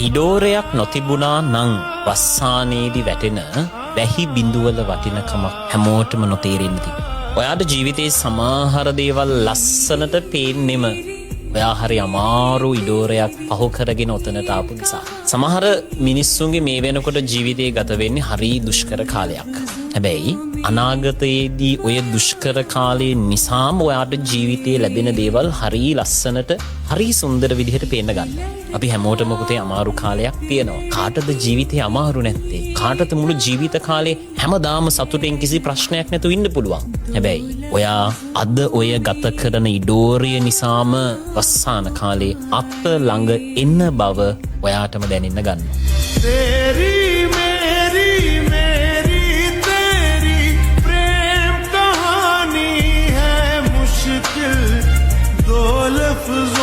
ඉඩෝරයක් නොතිබුණා නම් වස්සානේදී වැටෙන වැහි බිඳුවල වටිනකමක් හැමෝටම නොතේරෙන්න තිබෙනවා. ඔයාට ජීවිතේ සමහර දේවල් ලස්සනට පේන්නෙම ඔයා හරි අමාරු ඉඩෝරයක් පහු කරගෙන ඔතනට ආපු නිසා. සමහර මිනිස්සුන්ගේ මේ වෙනකොට ජීවිතේ ගත වෙන්නේ හරි දුෂ්කර කාලයක්. හැබැයි අනාගතයේදී ඔය දුෂ්කර කාලේ නිසාම ඔයාට ජීවිතේ ලැබෙන දේවල් හරි ලස්සනට හරි සුන්දර විදිහට පේන්න ගන්න. අපි හැමෝටම පුතේ අමාරු කාලයක් තියෙනවා. කාටද ජීවිතේ අමාරු නැත්තේ? කාටද මුළු ජීවිත කාලේ හැමදාම සතුටින් කිසි ප්‍රශ්නයක් නැතුව ඉන්න පුළුවන්? හැබැයි ඔයා අද ඔය ගත කරන ඉඩෝරිය නිසාම වස්සාන කාලේ අත ළඟ එන්න බව ඔයාටම දැනෙන්න ගන්නවා. दो लफ्ज़